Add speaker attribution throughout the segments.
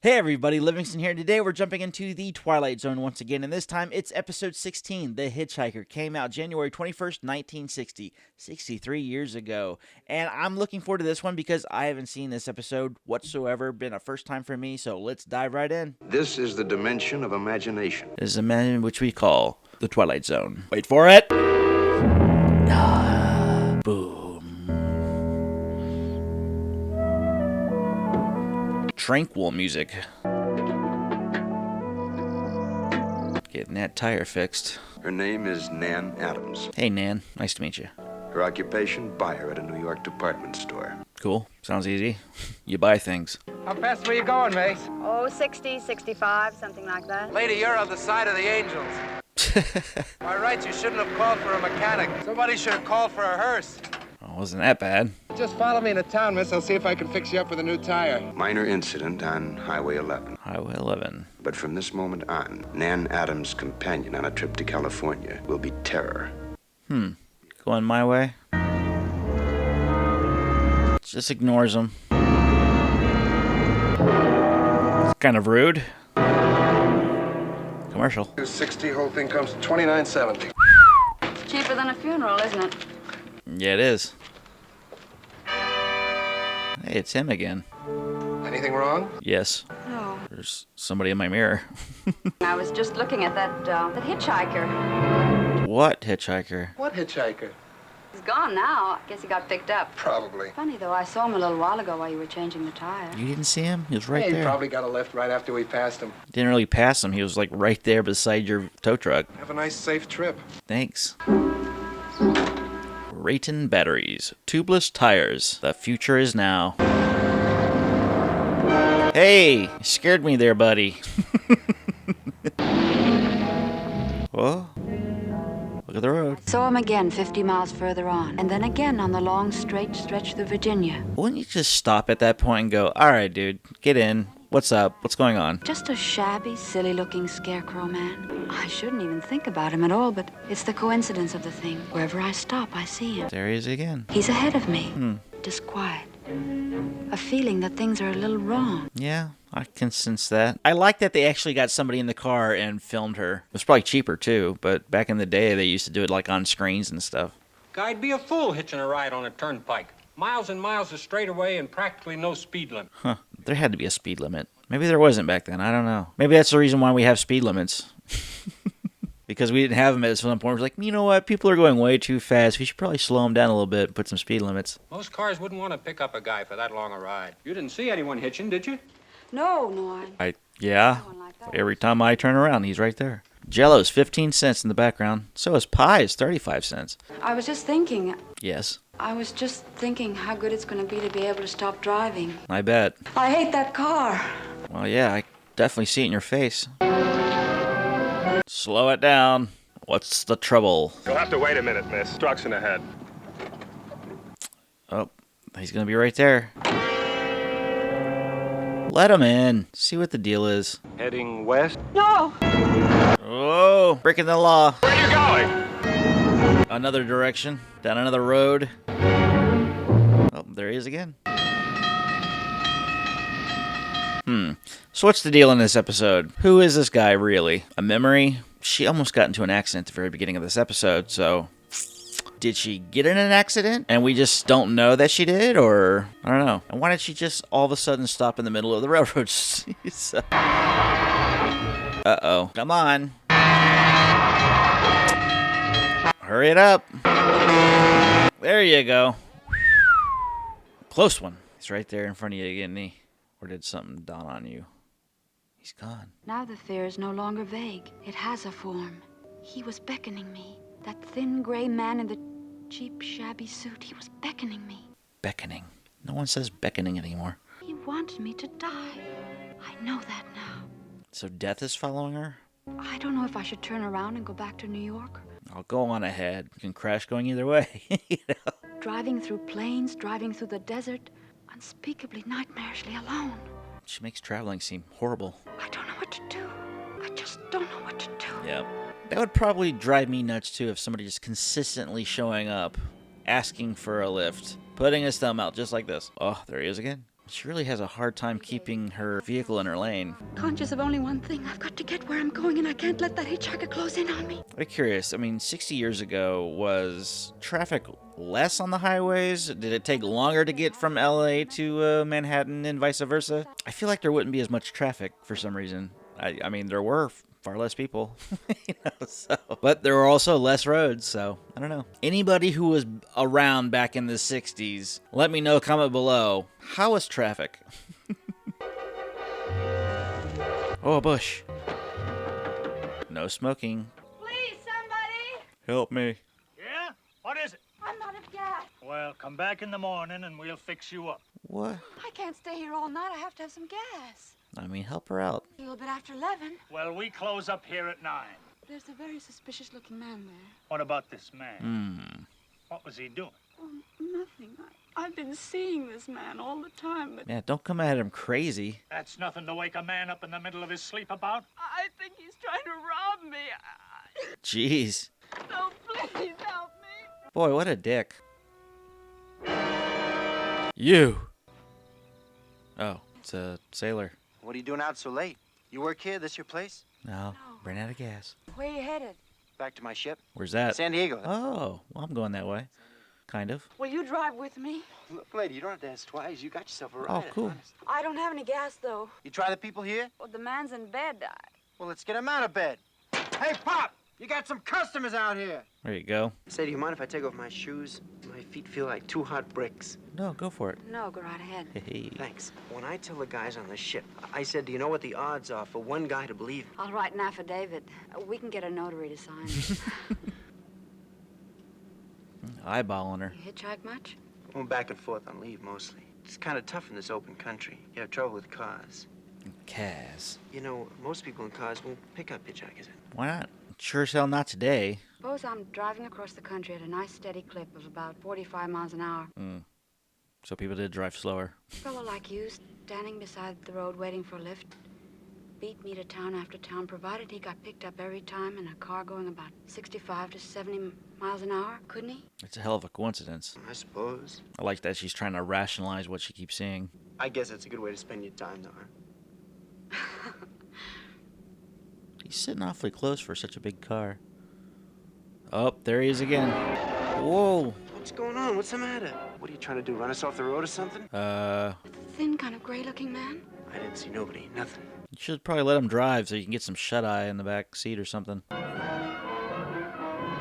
Speaker 1: Hey everybody, Livingston here. Today we're jumping into the Twilight Zone once again, and this time it's episode 16, The Hitchhiker. Came out January 21st, 1960, 63 years ago. And I'm looking forward to this one because I haven't seen this episode whatsoever. Been a first time for me, so let's dive right in.
Speaker 2: This is the dimension of imagination.
Speaker 1: This is a dimension which we call the Twilight Zone. Wait for it! Boom. Tranquil music. Getting that tire fixed.
Speaker 2: Her name is Nan Adams.
Speaker 1: Hey, Nan. Nice to meet you.
Speaker 2: Her occupation, buyer at a New York department store.
Speaker 1: Cool. Sounds easy. You buy things.
Speaker 3: How fast were you going, Mace?
Speaker 4: Oh, 60, 65, something like that.
Speaker 3: Lady, you're on the side of the angels. By rights, you shouldn't have called for a mechanic. Somebody should have called for a hearse.
Speaker 1: Oh, wasn't that bad.
Speaker 3: Just follow me into town, miss. I'll see if I can fix you up with a new tire.
Speaker 2: Minor incident on Highway 11.
Speaker 1: Highway 11.
Speaker 2: But from this moment on, Nan Adams' companion on a trip to California will be terror.
Speaker 1: Going my way. Just ignores him. It's kind of rude. Commercial.
Speaker 3: 260, whole thing comes to $29.70.
Speaker 4: It's cheaper than a funeral, isn't it?
Speaker 1: Yeah, it is. Hey, it's him again.
Speaker 3: Anything wrong?
Speaker 1: Yes.
Speaker 4: No.
Speaker 1: There's somebody in my mirror.
Speaker 4: I was just looking at that hitchhiker.
Speaker 1: What hitchhiker?
Speaker 3: What hitchhiker?
Speaker 4: He's gone now. I guess he got picked up.
Speaker 3: Probably.
Speaker 4: Funny, though, I saw him a little while ago while you were changing the tire.
Speaker 1: You didn't see him? He was right
Speaker 3: He
Speaker 1: there.
Speaker 3: probably got a lift right after we passed him.
Speaker 1: Didn't really pass him. He was like right there beside your tow truck.
Speaker 3: Have a nice, safe trip.
Speaker 1: Thanks. Rayton batteries. Tubeless tires. The future is now. Hey! You scared me there, buddy. Whoa. Look at the road.
Speaker 4: Saw him again 50 miles further on, and then again on the long, straight stretch through Virginia.
Speaker 1: Wouldn't you just stop at that point and go, alright, dude, get in. What's up? What's going on?
Speaker 4: Just a shabby, silly-looking scarecrow man. I shouldn't even think about him at all, but it's the coincidence of the thing. Wherever I stop, I see him.
Speaker 1: There he is again.
Speaker 4: He's ahead of me. Just quiet. A feeling that things are a little wrong.
Speaker 1: Yeah, I can sense that. I like that they actually got somebody in the car and filmed her. It was probably cheaper too, but back in the day they used to do it like on screens and stuff.
Speaker 5: Guy'd be a fool hitching a ride on a turnpike. Miles and miles of straightaway and practically no speed limit.
Speaker 1: Huh. There had to be a speed limit. Maybe there wasn't back then. I don't know. Maybe that's the reason why we have speed limits. Because we didn't have them at some point. We're like, you know what? People are going way too fast. We should probably slow them down a little bit and put some speed limits.
Speaker 5: Most cars wouldn't want to pick up a guy for that long a ride. You didn't see anyone hitching, did you?
Speaker 4: No,
Speaker 1: Yeah.
Speaker 4: No one like that.
Speaker 1: Every time I turn around, he's right there. Jello's 15 cents in the background. So is pie's 35 cents.
Speaker 4: I was just thinking
Speaker 1: Yes,
Speaker 4: how good it's going to be able to stop driving.
Speaker 1: I bet.
Speaker 4: I hate that car.
Speaker 1: Well, yeah, I definitely see it in your face. Slow it down. What's the trouble?
Speaker 6: You'll have to wait a minute, miss. Truck's ahead.
Speaker 1: Oh, he's going to be right there. Let him in. See what the deal is.
Speaker 6: Heading west.
Speaker 4: No!
Speaker 1: Oh, breaking the law.
Speaker 6: Where are you going?
Speaker 1: Another direction. Down another road. Oh, there he is again. So what's the deal in this episode? Who is this guy, really? A memory? She almost got into an accident at the very beginning of this episode, so... Did she get in an accident and we just don't know that she did, or... I don't know. And why did she just all of a sudden stop in the middle of the railroad? Uh-oh. Come on. Hurry it up. There you go. Close one. He's right there in front of you again, isn't he? Or did something dawn on you? He's gone.
Speaker 4: Now the fear is no longer vague. It has a form. He was beckoning me. That thin gray man in the cheap, shabby suit, he was beckoning me.
Speaker 1: Beckoning. No one says beckoning anymore.
Speaker 4: He wanted me to die. I know that now.
Speaker 1: So death is following her?
Speaker 4: I don't know if I should turn around and go back to New York.
Speaker 1: I'll go on ahead. You can crash going either way. You know?
Speaker 4: Driving through plains, driving through the desert, unspeakably nightmarishly alone.
Speaker 1: She makes traveling seem horrible.
Speaker 4: I don't know what to do. I just don't know what to do.
Speaker 1: Yep. That would probably drive me nuts too if somebody just consistently showing up, asking for a lift, putting his thumb out just like this. Oh, there he is again. She really has a hard time keeping her vehicle in her lane.
Speaker 4: Conscious of only one thing. I've got to get where I'm going, and I can't let that hitchhiker close in on me.
Speaker 1: I'm curious. I mean, 60 years ago, was traffic less on the highways? Did it take longer to get from LA to Manhattan and vice versa? I feel like there wouldn't be as much traffic for some reason. I mean, there were far less people, but there were also less roads, so I don't know. Anybody who was around back in the 60s, let me know, comment below. How was traffic? Oh, a bush. No smoking.
Speaker 7: Please, somebody!
Speaker 1: Help me.
Speaker 8: Yeah? What is it?
Speaker 7: I'm out of gas.
Speaker 8: Well, come back in the morning and we'll fix you up.
Speaker 1: What?
Speaker 7: I can't stay here all night. I have to have some gas.
Speaker 1: I mean, help her out.
Speaker 7: A little bit after 11.
Speaker 8: Well, we close up here at 9.
Speaker 7: There's a very suspicious-looking man there.
Speaker 8: What about this man? What was he doing?
Speaker 7: Oh, nothing. I've been seeing this man all the time, but
Speaker 1: Yeah, don't come at him crazy.
Speaker 8: That's nothing to wake a man up in the middle of his sleep about.
Speaker 7: I think he's trying to rob me.
Speaker 1: Jeez.
Speaker 7: So please help me.
Speaker 1: Boy, what a dick. You. Oh, it's a sailor.
Speaker 9: What are you doing out so late? You work here? This your place?
Speaker 1: No, ran out of gas.
Speaker 7: Where are you headed?
Speaker 9: Back to my ship?
Speaker 1: Where's that?
Speaker 9: San Diego.
Speaker 1: Oh, well, I'm going that way. Kind of.
Speaker 7: Will you drive with me?
Speaker 9: Look, lady, you don't have to ask twice. You got yourself a ride.
Speaker 1: Oh, cool.
Speaker 9: honest.
Speaker 7: I don't have any gas, though.
Speaker 9: You try the people here?
Speaker 7: Well, the man's in bed.
Speaker 9: Well, let's get him out of bed. Hey, Pop! You got some customers out here.
Speaker 1: There you go.
Speaker 9: Say, do you mind if I take off my shoes? My feet feel like 2 hot bricks.
Speaker 1: No, go for it.
Speaker 7: No, go right ahead.
Speaker 1: Hey.
Speaker 9: Thanks. When I tell the guys on the ship, I said, do you know what the odds are for one guy to believe me?
Speaker 4: I'll write an affidavit. We can get a notary to sign it.
Speaker 1: Eyeballing her.
Speaker 4: You hitchhike much?
Speaker 9: I'm back and forth on leave, mostly. It's kind of tough in this open country. You have trouble with cars.
Speaker 1: Kaz.
Speaker 9: You know, most people in cars won't pick up hitchhikers.
Speaker 1: Why not? Sure as hell not today.
Speaker 4: Suppose I'm driving across the country at a nice steady clip of about 45 miles an hour.
Speaker 1: So people did drive slower.
Speaker 4: A fellow like you, standing beside the road waiting for a lift, beat me to town after town, provided he got picked up every time in a car going about 65 to 70 miles an hour, couldn't he?
Speaker 1: It's a hell of a coincidence.
Speaker 9: I suppose.
Speaker 1: I like that she's trying to rationalize what she keeps seeing.
Speaker 9: I guess that's a good way to spend your time, though, huh?
Speaker 1: He's sitting awfully close for such a big car. Oh, there he is again. Whoa.
Speaker 9: What's going on? What's the matter? What are you trying to do, run us off the road or something?
Speaker 4: Thin, kind of gray-looking man?
Speaker 9: I didn't see nobody, nothing.
Speaker 1: You should probably let him drive so you can get some shut-eye in the back seat or something.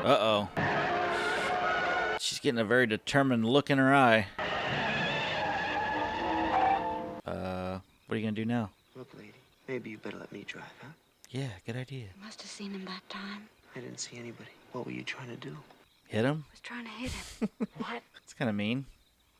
Speaker 1: Uh-oh. She's getting a very determined look in her eye. What are you gonna do now?
Speaker 9: Look, lady, maybe you better let me drive, huh?
Speaker 1: Yeah, good idea.
Speaker 4: You must have seen him that time.
Speaker 9: I didn't see anybody. What were you trying to do?
Speaker 1: Hit him?
Speaker 4: I was trying to hit him.
Speaker 9: What?
Speaker 1: It's kind of mean.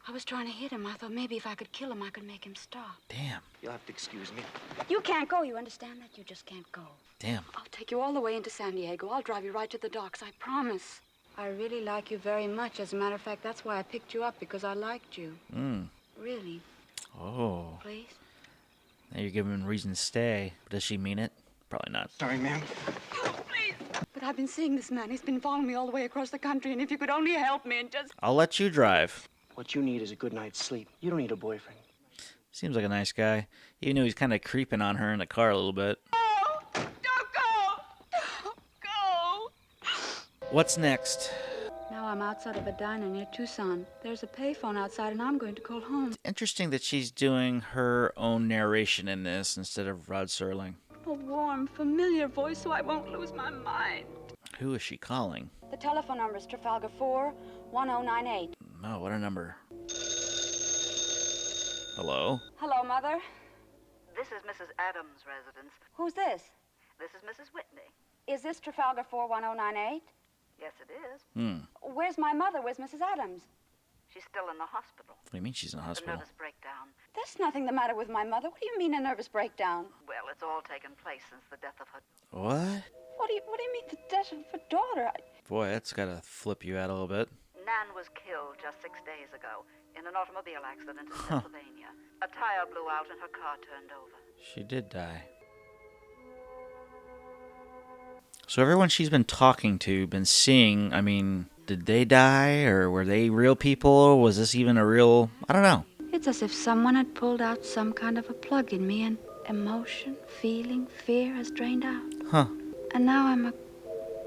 Speaker 4: I was trying to hit him. I thought maybe if I could kill him, I could make him stop.
Speaker 1: Damn.
Speaker 9: You'll have to excuse me.
Speaker 4: You can't go. You understand that? You just can't go.
Speaker 1: Damn.
Speaker 4: I'll take you all the way into San Diego. I'll drive you right to the docks. I promise. I really like you very much. As a matter of fact, that's why I picked you up, because I liked you. Really.
Speaker 1: Oh.
Speaker 4: Please?
Speaker 1: Now you're giving him reason to stay. Does she mean it? Probably not.
Speaker 9: Sorry, ma'am.
Speaker 7: Please. But I've been seeing this man. He's been following me all the way across the country, and if you could only help me and just...
Speaker 1: I'll let you drive.
Speaker 9: What you need is a good night's sleep. You don't need a boyfriend.
Speaker 1: Seems like a nice guy. Even though he's kind of creeping on her in the car a little bit.
Speaker 7: Oh, don't go! Don't go!
Speaker 1: What's next?
Speaker 4: Now I'm outside of a diner near Tucson. There's a payphone outside, and I'm going to call home.
Speaker 1: Interesting that she's doing her own narration in this instead of Rod Serling.
Speaker 7: A warm, familiar voice so I won't lose my mind.
Speaker 1: Who is she calling?
Speaker 4: The telephone number is Trafalgar 41098.
Speaker 1: Oh, what a number. Hello?
Speaker 4: Hello, Mother.
Speaker 10: This is Mrs. Adams' residence.
Speaker 4: Who's this?
Speaker 10: This is Mrs. Whitney.
Speaker 4: Is this Trafalgar 41098?
Speaker 10: Yes, it is.
Speaker 4: Where's my mother? Where's Mrs. Adams?
Speaker 10: She's still in the hospital.
Speaker 1: What do you mean she's in the
Speaker 10: A
Speaker 1: hospital?
Speaker 10: nervous breakdown.
Speaker 4: There's nothing the matter with my mother. What do you mean a nervous breakdown?
Speaker 10: Well, it's all taken place since the death of her.
Speaker 1: What?
Speaker 4: What do you mean the death of her daughter?
Speaker 1: Boy, that's gotta flip you out a little bit.
Speaker 10: Nan was killed just 6 days ago in an automobile accident in Pennsylvania. A tire blew out and her car turned over.
Speaker 1: She did die. So everyone she's been talking to, been seeing, I mean, did they die or were they real people? Was this even a real... I don't know.
Speaker 4: It's as if someone had pulled out some kind of a plug in me and emotion, feeling, fear has drained out.
Speaker 1: Huh.
Speaker 4: And now I'm a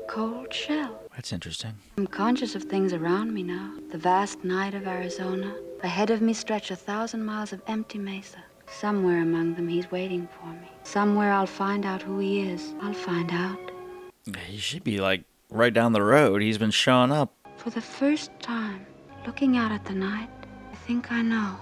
Speaker 4: cold shell.
Speaker 1: That's interesting.
Speaker 4: I'm conscious of things around me now. The vast night of Arizona. Ahead of me stretch 1,000 miles of empty mesa. Somewhere among them he's waiting for me. Somewhere I'll find out who he is. I'll find out.
Speaker 1: He should be like right down the road. He's been showing up.
Speaker 4: For the first time, looking out at the night, I think I know.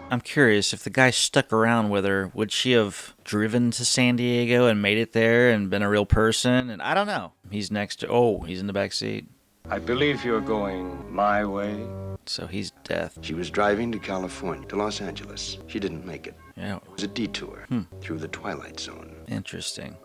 Speaker 1: I'm curious, if the guy stuck around with her, would she have driven to San Diego and made it there and been a real person? And I don't know. He's next to, he's in the back seat.
Speaker 6: I believe you're going my way.
Speaker 1: So he's death.
Speaker 2: She was driving to California, to Los Angeles. She didn't make it.
Speaker 1: Yeah.
Speaker 2: It was a detour through the Twilight Zone.
Speaker 1: Interesting.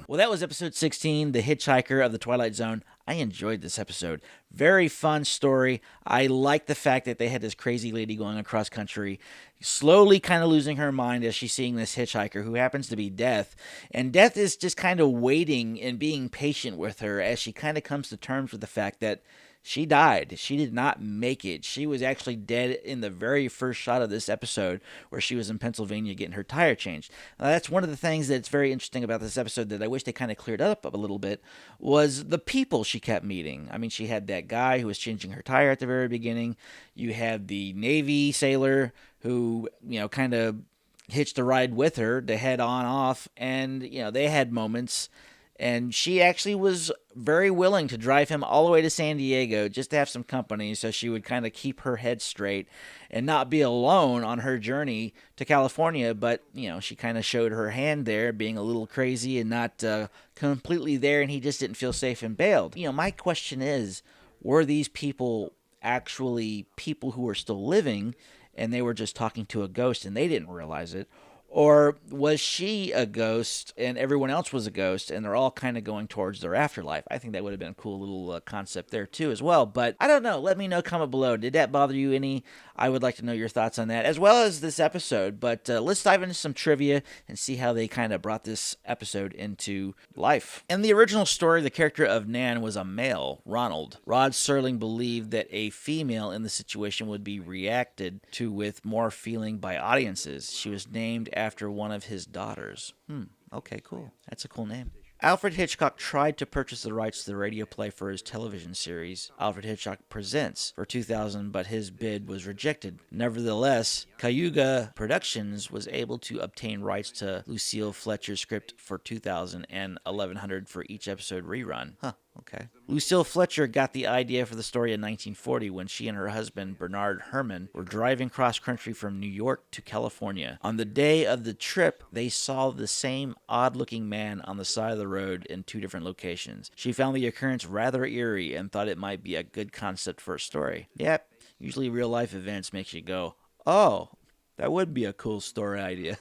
Speaker 1: Well, that was episode 16, The Hitchhiker of the Twilight Zone. I enjoyed this episode. Very fun story. I like the fact that they had this crazy lady going across country, slowly kind of losing her mind as she's seeing this hitchhiker who happens to be Death. And Death is just kind of waiting and being patient with her as she kind of comes to terms with the fact that she died. She did not make it. She was actually dead in the very first shot of this episode where she was in Pennsylvania getting her tire changed. Now, that's one of the things that's very interesting about this episode that I wish they kind of cleared up a little bit was the people she kept meeting. I mean, she had that guy who was changing her tire at the very beginning. You had the Navy sailor who, kind of hitched a ride with her to head on off. And, they had moments. And she actually was very willing to drive him all the way to San Diego just to have some company so she would kind of keep her head straight and not be alone on her journey to California. But, she kind of showed her hand there, being a little crazy and not completely there, and he just didn't feel safe and bailed. My question is, were these people actually people who were still living and they were just talking to a ghost and they didn't realize it? Or was she a ghost and everyone else was a ghost and they're all kind of going towards their afterlife? I think that would have been a cool little concept there too as well. But I don't know. Let me know. Comment below. Did that bother you any? I would like to know your thoughts on that as well as this episode. But let's dive into some trivia and see how they kind of brought this episode into life. In the original story, the character of Nan was a male, Ronald. Rod Serling believed that a female in the situation would be reacted to with more feeling by audiences. She was named after one of his daughters. Okay, cool. That's a cool name. Alfred Hitchcock tried to purchase the rights to the radio play for his television series, Alfred Hitchcock Presents, for 2000, but his bid was rejected. Nevertheless, Cayuga Productions was able to obtain rights to Lucille Fletcher's script for 2000 and 1100 for each episode rerun. Okay. Lucille Fletcher got the idea for the story in 1940 when she and her husband, Bernard Herrmann, were driving cross-country from New York to California. On the day of the trip, they saw the same odd-looking man on the side of the road in two different locations. She found the occurrence rather eerie and thought it might be a good concept for a story. Yep, usually real-life events makes you go, oh, that would be a cool story idea.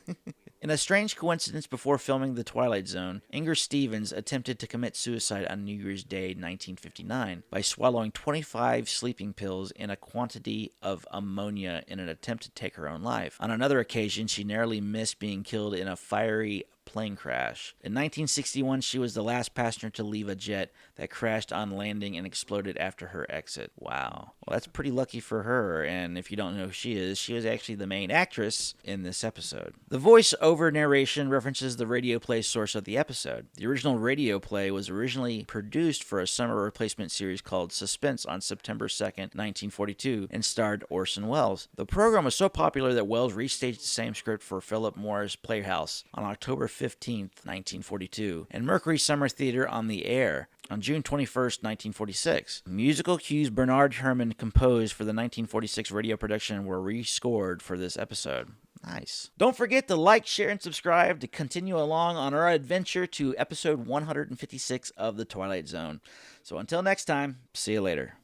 Speaker 1: In a strange coincidence before filming The Twilight Zone, Inger Stevens attempted to commit suicide on New Year's Day 1959 by swallowing 25 sleeping pills in a quantity of ammonia in an attempt to take her own life. On another occasion, she narrowly missed being killed in a fiery plane crash. In 1961, she was the last passenger to leave a jet that crashed on landing and exploded after her exit. Wow. Well, that's pretty lucky for her, and if you don't know who she was actually the main actress in this episode. The voice-over narration references the radio play source of the episode. The original radio play was originally produced for a summer replacement series called Suspense on September 2nd, 1942, and starred Orson Welles. The program was so popular that Welles restaged the same script for Philip Morris Playhouse on October 15th, 1942, and Mercury Summer Theater on the air on June 21st, 1946. Musical cues Bernard Herrmann composed for the 1946 radio production were rescored for this episode. Nice. Don't forget to like, share, and subscribe to continue along on our adventure to episode 156 of The Twilight Zone. So until next time, see you later.